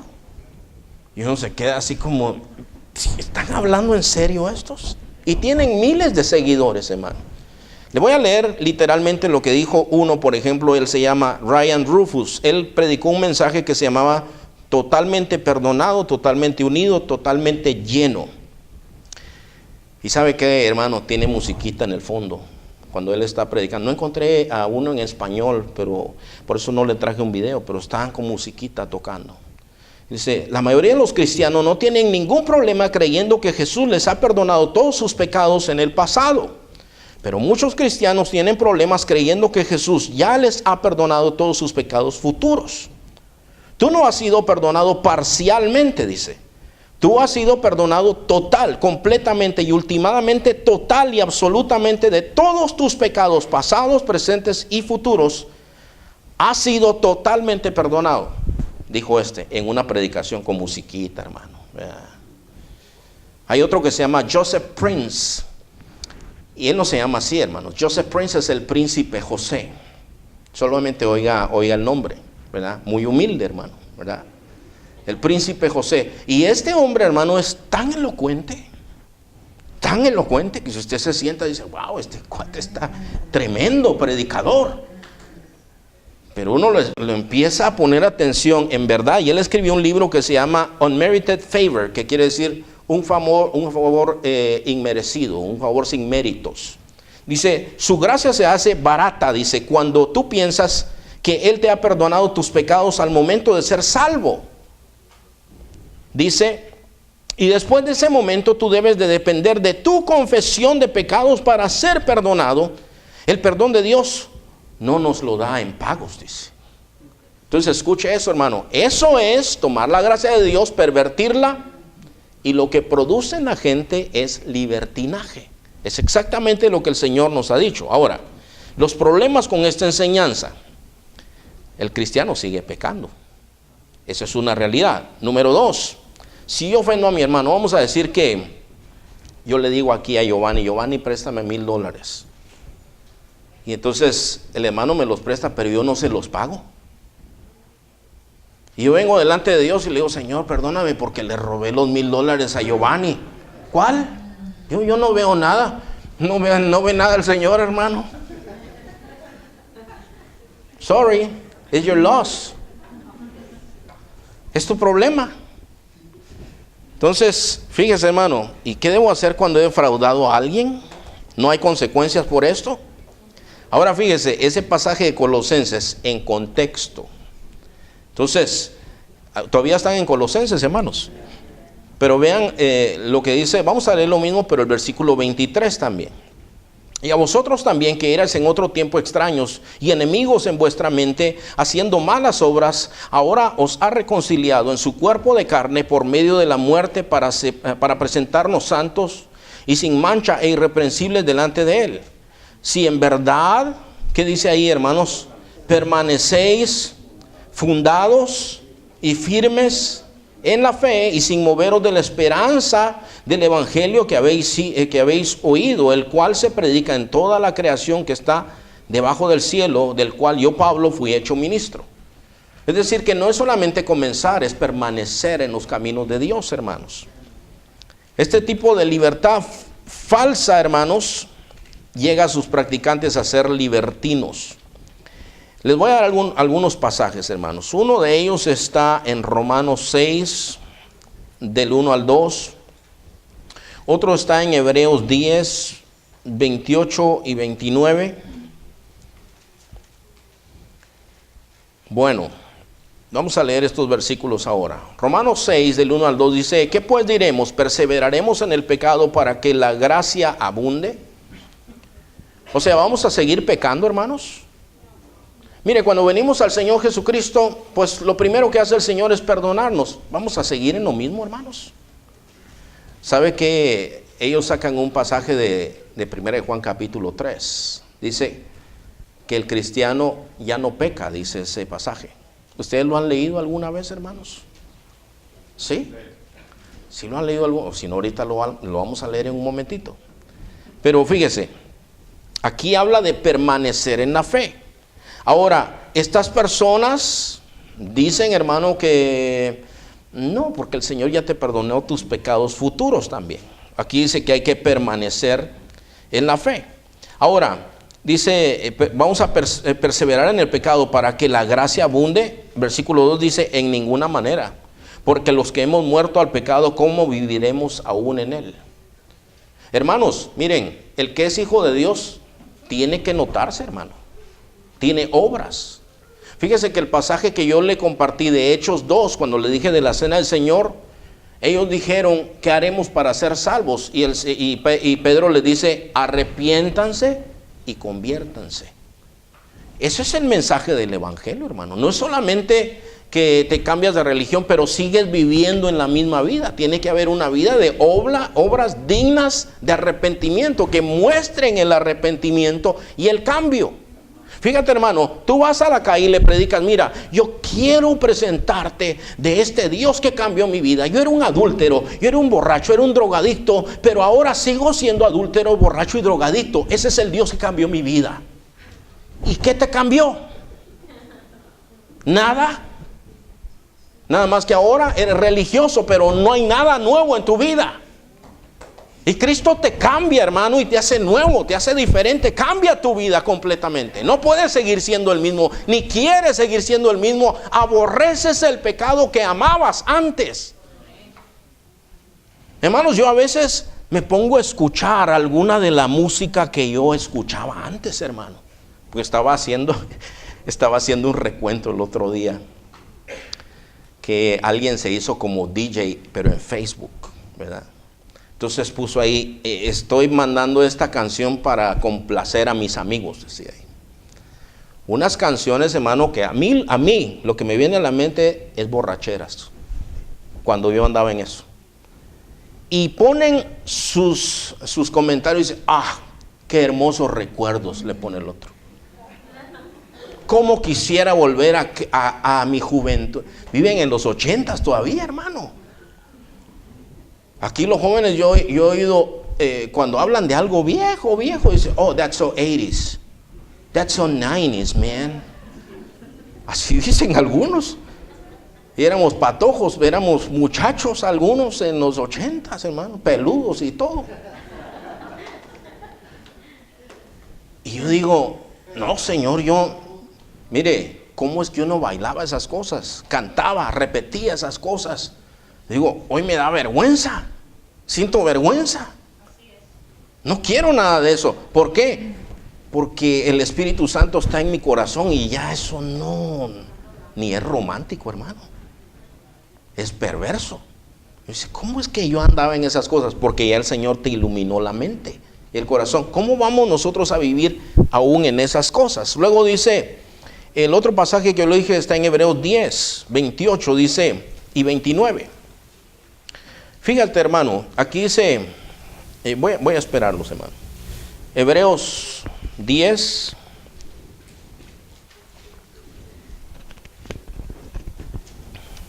Y uno se queda así como, ¿están hablando en serio estos? Y tienen miles de seguidores, hermano. Le voy a leer literalmente lo que dijo uno, por ejemplo, él se llama Ryan Rufus. Él predicó un mensaje que se llamaba totalmente perdonado, totalmente unido, totalmente lleno. Y ¿sabe qué, hermano? Tiene musiquita en el fondo. Cuando él está predicando, no encontré a uno en español, pero por eso no le traje un video, pero estaban con musiquita tocando. Dice, la mayoría de los cristianos no tienen ningún problema creyendo que Jesús les ha perdonado todos sus pecados en el pasado. Pero muchos cristianos tienen problemas creyendo que Jesús ya les ha perdonado todos sus pecados futuros. Tú no has sido perdonado parcialmente, dice. Tú has sido perdonado total, completamente y ultimadamente total y absolutamente de todos tus pecados pasados, presentes y futuros. Has sido totalmente perdonado, dijo en una predicación con musiquita, hermano. Hay otro que se llama Joseph Prince. Y él no se llama así, hermanos. Joseph Prince es el príncipe José. Solamente oiga el nombre, ¿verdad? Muy humilde, hermano, ¿verdad? El príncipe José. Y este hombre, hermano, es tan elocuente que si usted se sienta y dice, wow, este cuate está tremendo predicador. Pero uno lo empieza a poner atención en verdad. Y él escribió un libro que se llama Unmerited Favor, que quiere decir un favor inmerecido, un favor sin méritos. Dice, su gracia se hace barata, dice, cuando tú piensas que Él te ha perdonado tus pecados al momento de ser salvo. Dice, y después de ese momento tú debes de depender de tu confesión de pecados para ser perdonado. El perdón de Dios no nos lo da en pagos, dice. Entonces escuche eso, hermano. Eso es tomar la gracia de Dios, pervertirla, y lo que produce en la gente es libertinaje. Es exactamente lo que el Señor nos ha dicho. Ahora, los problemas con esta enseñanza: el cristiano sigue pecando. Esa es una realidad. Número 2, si yo ofendo a mi hermano, vamos a decir que yo le digo aquí a Giovanni, préstame $1,000. Y entonces el hermano me los presta, pero yo no se los pago. Y yo vengo delante de Dios y le digo, Señor, perdóname porque le robé los $1,000 a Giovanni. ¿Cuál? Yo no veo nada. No ve nada el Señor, hermano. Sorry, it's your loss. Es tu problema. Entonces, fíjese, hermano, ¿y qué debo hacer cuando he defraudado a alguien? ¿No hay consecuencias por esto? Ahora fíjese, ese pasaje de Colosenses en contexto. Entonces, todavía están en Colosenses, hermanos. Pero vean lo que dice, vamos a leer lo mismo, pero el versículo 23 también. Y a vosotros también, que erais en otro tiempo extraños y enemigos en vuestra mente, haciendo malas obras, ahora os ha reconciliado en su cuerpo de carne por medio de la muerte para presentarnos santos y sin mancha e irreprensibles delante de Él. Si en verdad, ¿qué dice ahí, hermanos? Permanecéis fundados y firmes en la fe y sin moveros de la esperanza del evangelio que habéis oído, el cual se predica en toda la creación que está debajo del cielo, del cual yo, Pablo, fui hecho ministro. Es decir, que no es solamente comenzar, es permanecer en los caminos de Dios, hermanos. Este tipo de libertad falsa, hermanos, llega a sus practicantes a ser libertinos. Les voy a dar algunos pasajes, hermanos. Uno de ellos está en Romanos 6, del 1 al 2. Otro está en Hebreos 10, 28 y 29. Bueno, vamos a leer estos versículos ahora. Romanos 6, del 1 al 2 dice, ¿qué pues diremos? ¿Perseveraremos en el pecado para que la gracia abunde? O sea, ¿vamos a seguir pecando, hermanos? Mire, cuando venimos al Señor Jesucristo, pues lo primero que hace el Señor es perdonarnos. ¿Vamos a seguir en lo mismo, hermanos? ¿Sabe que ellos sacan un pasaje de 1 de Juan capítulo 3? Dice que el cristiano ya no peca, dice ese pasaje. ¿Ustedes lo han leído alguna vez, hermanos? ¿Sí? Si lo han leído algo, si no, ahorita lo vamos a leer en un momentito. Pero fíjese, aquí habla de permanecer en la fe. Ahora, estas personas dicen, hermano, que no, porque el Señor ya te perdonó tus pecados futuros también. Aquí dice que hay que permanecer en la fe. Ahora, dice, vamos a perseverar en el pecado para que la gracia abunde. Versículo 2 dice, en ninguna manera, porque los que hemos muerto al pecado, ¿cómo viviremos aún en él? Hermanos, miren, el que es hijo de Dios tiene que notarse, hermano. Tiene obras. Fíjese que el pasaje que yo le compartí de Hechos 2, cuando le dije de la cena del Señor, ellos dijeron, ¿qué haremos para ser salvos? Y Pedro les dice, arrepiéntanse y conviértanse. Ese es el mensaje del evangelio, hermano. No es solamente que te cambias de religión, pero sigues viviendo en la misma vida. Tiene que haber una vida de obras dignas de arrepentimiento, que muestren el arrepentimiento y el cambio. Fíjate, hermano, tú vas a la calle y le predicas, mira, yo quiero presentarte de este Dios que cambió mi vida. Yo era un adúltero, yo era un borracho, era un drogadicto, pero ahora sigo siendo adúltero, borracho y drogadicto. Ese es el Dios que cambió mi vida. ¿Y qué te cambió? Nada. Nada más que ahora eres religioso, pero no hay nada nuevo en tu vida. Y Cristo te cambia, hermano, y te hace nuevo, te hace diferente, cambia tu vida completamente. No puedes seguir siendo el mismo, ni quieres seguir siendo el mismo. Aborreces el pecado que amabas antes. Hermanos, yo a veces me pongo a escuchar alguna de la música que yo escuchaba antes, hermano. Porque estaba haciendo un recuento el otro día, que alguien se hizo como DJ, pero en Facebook, ¿verdad? Entonces puso ahí, estoy mandando esta canción para complacer a mis amigos, decía ahí. Unas canciones, hermano, que a mí lo que me viene a la mente es borracheras, cuando yo andaba en eso. Y ponen sus comentarios y dicen, qué hermosos recuerdos, le pone el otro. Cómo quisiera volver a mi juventud. Viven en los 80s todavía, hermano. Aquí los jóvenes, yo he oído, cuando hablan de algo viejo, dicen, that's so 80s. That's so 90s, man. Así dicen algunos. Y éramos patojos, éramos muchachos algunos en los 80s, hermano, peludos y todo. Y yo digo, no, Señor, mire, ¿cómo es que uno bailaba esas cosas? Cantaba, repetía esas cosas. Digo, hoy me da vergüenza. Siento vergüenza. No quiero nada de eso. ¿Por qué? Porque el Espíritu Santo está en mi corazón y ya eso no, ni es romántico, hermano. Es perverso. Dice, ¿cómo es que yo andaba en esas cosas? Porque ya el Señor te iluminó la mente y el corazón. ¿Cómo vamos nosotros a vivir aún en esas cosas? Luego dice, el otro pasaje que yo le dije está en Hebreos 10, 28, dice, y 29. Fíjate, hermano, aquí dice, voy a esperarlos, hermano. Hebreos 10,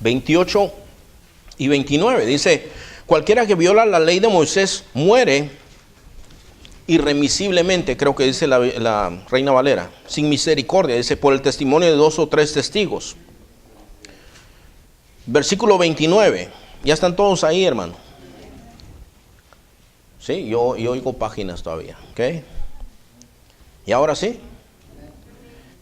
28 y 29. Dice, cualquiera que viola la ley de Moisés muere irremisiblemente, creo que dice la Reina Valera, sin misericordia, dice, por el testimonio de 2 o 3 testigos. Versículo 29. Ya están todos ahí, hermano. Sí, yo oigo páginas todavía, ¿ok? Y ahora sí.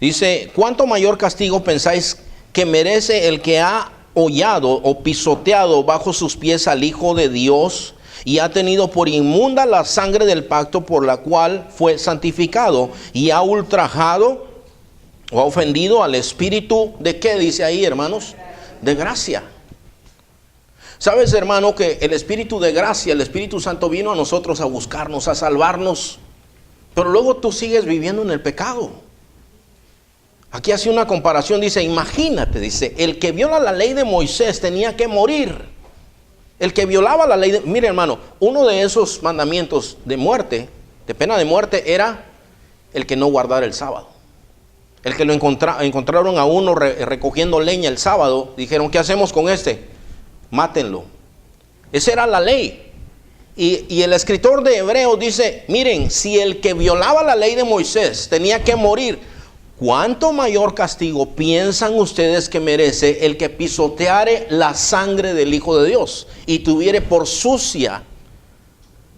Dice, ¿cuánto mayor castigo pensáis que merece el que ha hollado o pisoteado bajo sus pies al Hijo de Dios y ha tenido por inmunda la sangre del pacto por la cual fue santificado y ha ultrajado o ha ofendido al Espíritu de qué dice ahí, hermanos? De gracia. ¿Sabes, hermano, que el Espíritu de gracia, el Espíritu Santo vino a nosotros a buscarnos, a salvarnos, pero luego tú sigues viviendo en el pecado? Aquí hace una comparación, dice, imagínate, dice, el que viola la ley de Moisés tenía que morir. El que violaba la ley mire, hermano, uno de esos mandamientos de muerte, de pena de muerte, era el que no guardara el sábado. El que lo encontraron a uno recogiendo leña el sábado, dijeron, ¿qué hacemos con este? Mátenlo. Esa era la ley. Y el escritor de Hebreos dice, miren, si el que violaba la ley de Moisés tenía que morir, ¿cuánto mayor castigo piensan ustedes que merece el que pisoteare la sangre del Hijo de Dios y tuviere por sucia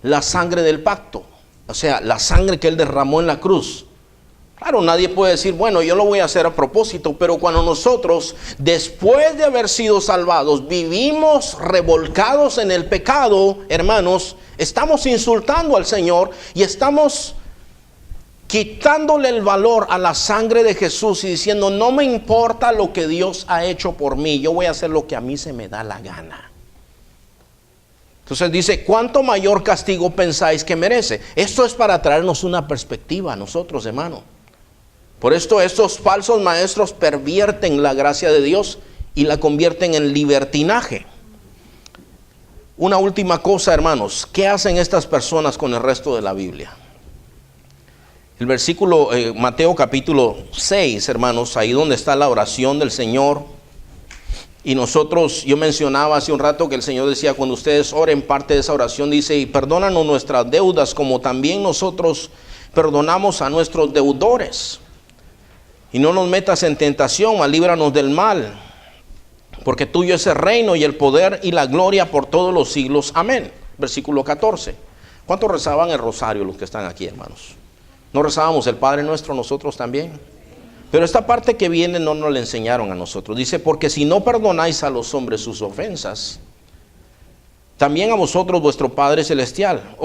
la sangre del pacto? O sea, la sangre que Él derramó en la cruz. Claro, nadie puede decir, bueno, yo lo voy a hacer a propósito, pero cuando nosotros, después de haber sido salvados, vivimos revolcados en el pecado, hermanos, estamos insultando al Señor y estamos quitándole el valor a la sangre de Jesús y diciendo, no me importa lo que Dios ha hecho por mí, yo voy a hacer lo que a mí se me da la gana. Entonces dice, ¿cuánto mayor castigo pensáis que merece? Esto es para traernos una perspectiva a nosotros, hermano. Por esto estos falsos maestros pervierten la gracia de Dios y la convierten en libertinaje. Una última cosa, hermanos, ¿qué hacen estas personas con el resto de la Biblia? El versículo, Mateo capítulo 6, hermanos, ahí donde está la oración del Señor. Y nosotros, yo mencionaba hace un rato que el Señor decía, cuando ustedes oren, parte de esa oración dice, y perdónanos nuestras deudas como también nosotros perdonamos a nuestros deudores. Y no nos metas en tentación, mas líbranos del mal. Porque tuyo es el reino y el poder y la gloria por todos los siglos. Amén. Versículo 14. ¿Cuántos rezaban el rosario los que están aquí, hermanos? ¿No rezábamos el Padre Nuestro nosotros también? Pero esta parte que viene no nos la enseñaron a nosotros. Dice, porque si no perdonáis a los hombres sus ofensas, también a vosotros vuestro Padre Celestial,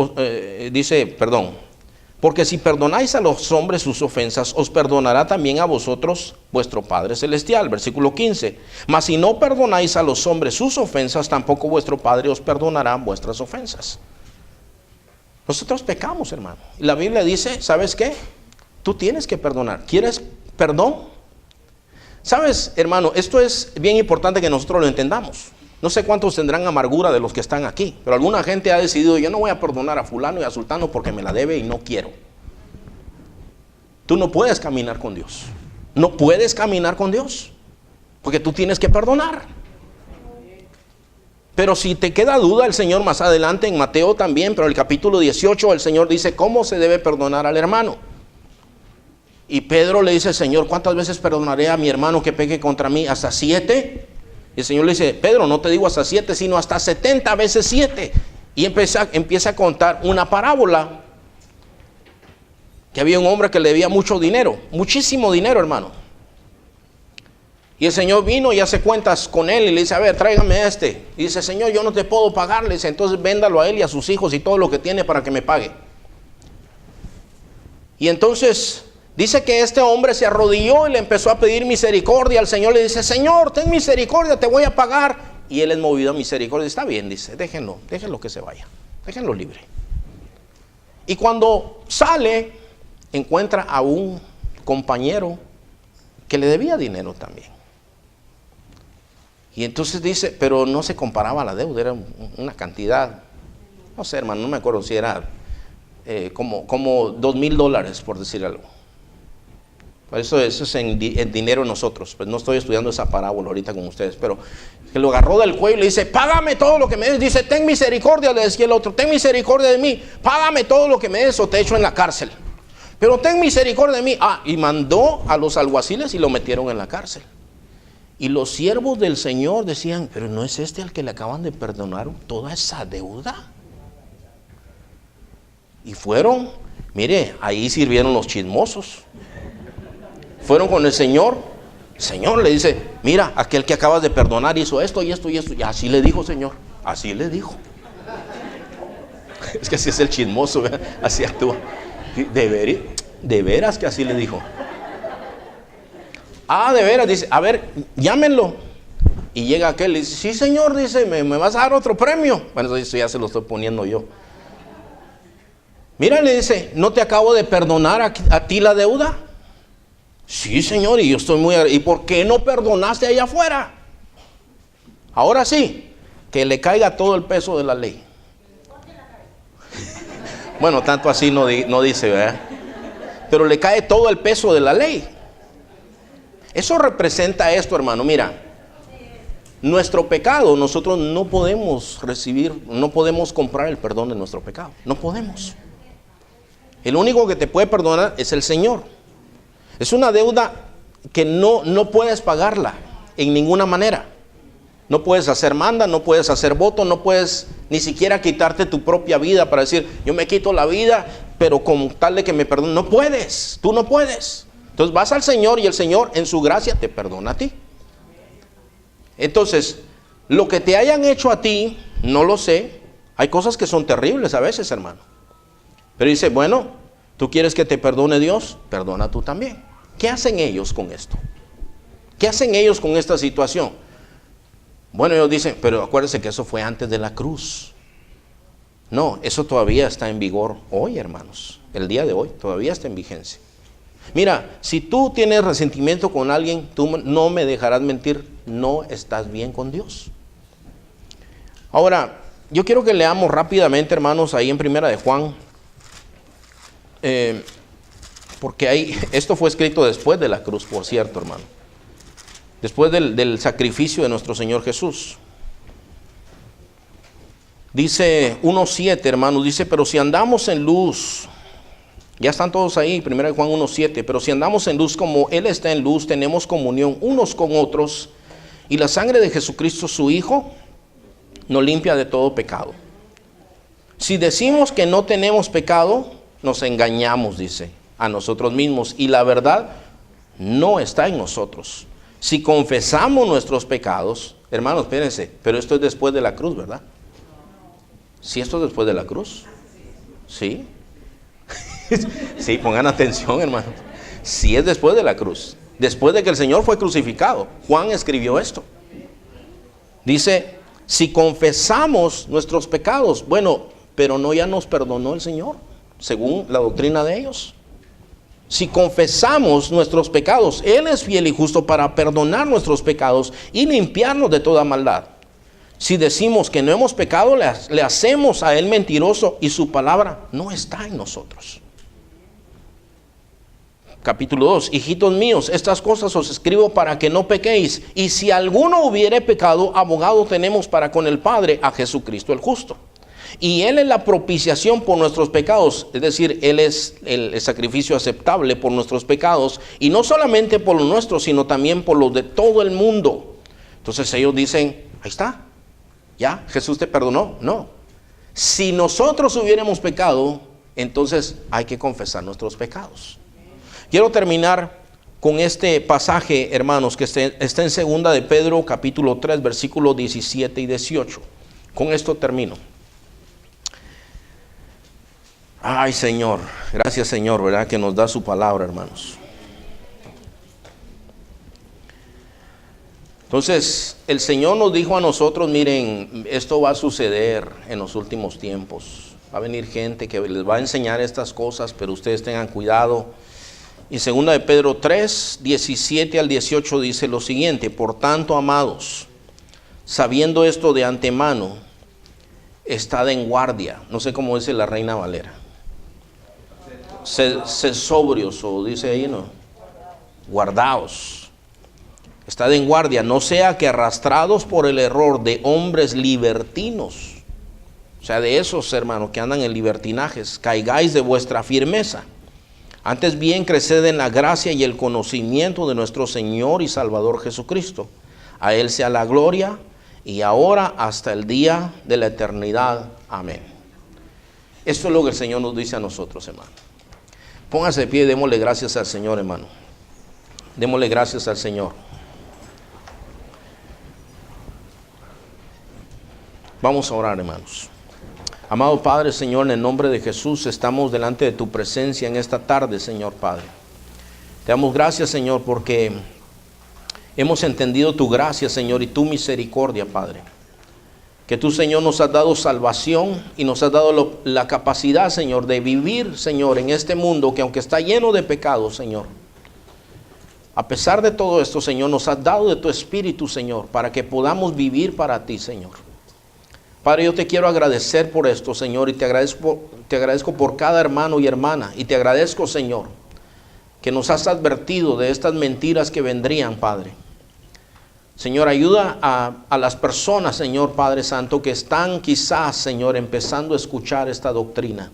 porque si perdonáis a los hombres sus ofensas, os perdonará también a vosotros vuestro Padre Celestial. Versículo 15. Mas si no perdonáis a los hombres sus ofensas, tampoco vuestro Padre os perdonará vuestras ofensas. Nosotros pecamos, hermano. Y la Biblia dice, ¿sabes qué? Tú tienes que perdonar. ¿Quieres perdón? ¿Sabes, hermano? Esto es bien importante que nosotros lo entendamos. No sé cuántos tendrán amargura de los que están aquí, pero alguna gente ha decidido, yo no voy a perdonar a fulano y a sultano porque me la debe y no quiero. Tú no puedes caminar con Dios. No puedes caminar con Dios, porque tú tienes que perdonar. Pero si te queda duda, el Señor más adelante en Mateo también, pero en el capítulo 18, el Señor dice cómo se debe perdonar al hermano. Y Pedro le dice, Señor, ¿cuántas veces perdonaré a mi hermano que peque contra mí? ¿Hasta 7? Y el Señor le dice, Pedro, no te digo hasta 7, sino hasta 70 veces 7. Y empieza a contar una parábola. Que había un hombre que le debía mucho dinero, muchísimo dinero, hermano. Y el Señor vino y hace cuentas con él y le dice, a ver, tráigame este. Y dice, Señor, yo no te puedo pagar. Le dice, entonces véndalo a él y a sus hijos y todo lo que tiene para que me pague. Y entonces dice que este hombre se arrodilló y le empezó a pedir misericordia al Señor. Le dice, Señor, ten misericordia, te voy a pagar. Y él es movido a misericordia. Está bien, dice, déjenlo que se vaya. Déjenlo libre. Y cuando sale, encuentra a un compañero que le debía dinero también. Y entonces dice, pero no se comparaba a la deuda, era una cantidad, no sé, hermano, no me acuerdo si era como $2,000, por decir algo. Eso es en dinero nosotros. Pues no estoy estudiando esa parábola ahorita con ustedes, pero que lo agarró del cuello y le dice, págame todo lo que me des. Dice, ten misericordia, le decía el otro, ten misericordia de mí, págame todo lo que me des o te echo en la cárcel. Pero ten misericordia de mí. Y mandó a los alguaciles y lo metieron en la cárcel. Y los siervos del Señor decían, pero ¿no es este al que le acaban de perdonar toda esa deuda? Y fueron, mire, ahí sirvieron los chismosos. Fueron con el Señor. El Señor le dice, mira, aquel que acabas de perdonar hizo esto y esto y esto. Y así le dijo, Señor, así le dijo. Es que así es el chismoso, ¿verdad? Así actúa. De veras que así le dijo. De veras, dice, a ver, llámenlo. Y llega aquel y dice, sí, Señor, dice, ¿me vas a dar otro premio? Bueno, eso ya se lo estoy poniendo yo. Mira, le dice, ¿no te acabo de perdonar a ti la deuda? Sí, Señor, y yo estoy muy... ¿Y por qué no perdonaste allá afuera? Ahora sí, que le caiga todo el peso de la ley. Bueno, tanto así no dice, ¿verdad? Pero le cae todo el peso de la ley. Eso representa esto, hermano. Mira, nuestro pecado, nosotros no podemos recibir, no podemos comprar el perdón de nuestro pecado. No podemos. El único que te puede perdonar es el Señor. Es una deuda que no puedes pagarla en ninguna manera. No puedes hacer manda, no puedes hacer voto, no puedes ni siquiera quitarte tu propia vida para decir, yo me quito la vida, pero con tal de que me perdone. No puedes, tú no puedes. Entonces vas al Señor y el Señor en su gracia te perdona a ti. Entonces, lo que te hayan hecho a ti, no lo sé. Hay cosas que son terribles a veces, hermano. Pero dice, bueno, ¿tú quieres que te perdone Dios? Perdona tú también. ¿Qué hacen ellos con esto? ¿Qué hacen ellos con esta situación? Bueno, ellos dicen, pero acuérdense que eso fue antes de la cruz. No, eso todavía está en vigor hoy, hermanos. El día de hoy todavía está en vigencia. Mira, si tú tienes resentimiento con alguien, tú no me dejarás mentir, no estás bien con Dios. Ahora, yo quiero que leamos rápidamente, hermanos, ahí en Primera de Juan, porque esto fue escrito después de la cruz, por cierto, hermano. Después del sacrificio de nuestro Señor Jesús. Dice 1:7, hermanos, dice, pero si andamos en luz, ya están todos ahí, 1 Juan 1:7, pero si andamos en luz como Él está en luz, tenemos comunión unos con otros, y la sangre de Jesucristo su Hijo nos limpia de todo pecado. Si decimos que no tenemos pecado, nos engañamos, dice, a nosotros mismos, y la verdad no está en nosotros. Si confesamos nuestros pecados, hermanos, espérense, pero esto es después de la cruz, ¿verdad? ¿Sí esto es después de la cruz? ¿Sí? Sí, pongan atención, hermanos. Sí es después de la cruz, después de que el Señor fue crucificado. Juan escribió esto. Dice, si confesamos nuestros pecados, bueno, pero no ya nos perdonó el Señor, según la doctrina de ellos. Si confesamos nuestros pecados, Él es fiel y justo para perdonar nuestros pecados y limpiarnos de toda maldad. Si decimos que no hemos pecado, le hacemos a Él mentiroso y su palabra no está en nosotros. Capítulo 2, hijitos míos, estas cosas os escribo para que no pequéis. Y si alguno hubiere pecado, abogado tenemos para con el Padre, a Jesucristo el justo. Y Él es la propiciación por nuestros pecados, es decir, Él es el sacrificio aceptable por nuestros pecados, y no solamente por los nuestros, sino también por los de todo el mundo. Entonces ellos dicen, ahí está, ya, Jesús te perdonó. No, si nosotros hubiéramos pecado, entonces hay que confesar nuestros pecados. Quiero terminar con este pasaje, hermanos, que está en 2 de Pedro, capítulo 3, versículos 17 y 18. Con esto termino. Ay, Señor, gracias, Señor, ¿verdad? Que nos da su palabra, hermanos. Entonces, el Señor nos dijo a nosotros, miren, esto va a suceder en los últimos tiempos. Va a venir gente que les va a enseñar estas cosas, pero ustedes tengan cuidado. Y 2 de Pedro 3, 17 al 18 dice lo siguiente: por tanto, amados, sabiendo esto de antemano, estad en guardia. No sé cómo dice la Reina Valera. Sed sobrios, o dice ahí, ¿no? Guardaos. Estad en guardia, no sea que arrastrados por el error de hombres libertinos, o sea, de esos hermanos que andan en libertinajes, caigáis de vuestra firmeza. Antes bien, creced en la gracia y el conocimiento de nuestro Señor y Salvador Jesucristo. A Él sea la gloria, y ahora hasta el día de la eternidad. Amén. Esto es lo que el Señor nos dice a nosotros, hermano. Póngase de pie y démosle gracias al Señor, hermano. Démosle gracias al Señor. Vamos a orar, hermanos. Amado Padre, Señor, en el nombre de Jesús, estamos delante de tu presencia en esta tarde, Señor Padre. Te damos gracias, Señor, porque hemos entendido tu gracia, Señor, y tu misericordia, Padre. Que tú, Señor, nos has dado salvación y nos has dado la capacidad, Señor, de vivir, Señor, en este mundo que aunque está lleno de pecados, Señor, a pesar de todo esto, Señor, nos has dado de tu Espíritu, Señor, para que podamos vivir para ti, Señor. Padre, yo te quiero agradecer por esto, Señor, y te agradezco por cada hermano y hermana, y te agradezco, Señor, que nos has advertido de estas mentiras que vendrían, Padre. Señor, ayuda a las personas, Señor Padre Santo, que están quizás, Señor, empezando a escuchar esta doctrina,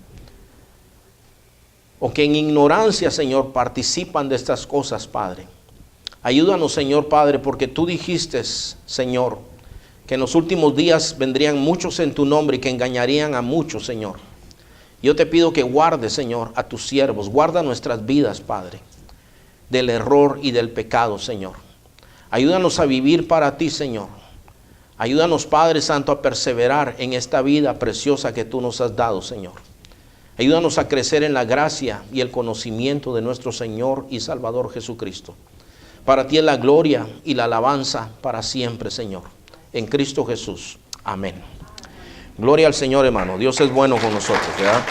o que en ignorancia, Señor, participan de estas cosas, Padre. Ayúdanos, Señor Padre, porque tú dijiste, Señor, que en los últimos días vendrían muchos en tu nombre y que engañarían a muchos, Señor. Yo te pido que guardes, Señor, a tus siervos. Guarda nuestras vidas, Padre, del error y del pecado, Señor. Ayúdanos a vivir para ti, Señor. Ayúdanos, Padre Santo, a perseverar en esta vida preciosa que tú nos has dado, Señor. Ayúdanos a crecer en la gracia y el conocimiento de nuestro Señor y Salvador Jesucristo. Para ti es la gloria y la alabanza para siempre, Señor. En Cristo Jesús. Amén. Gloria al Señor, hermano. Dios es bueno con nosotros, ¿verdad?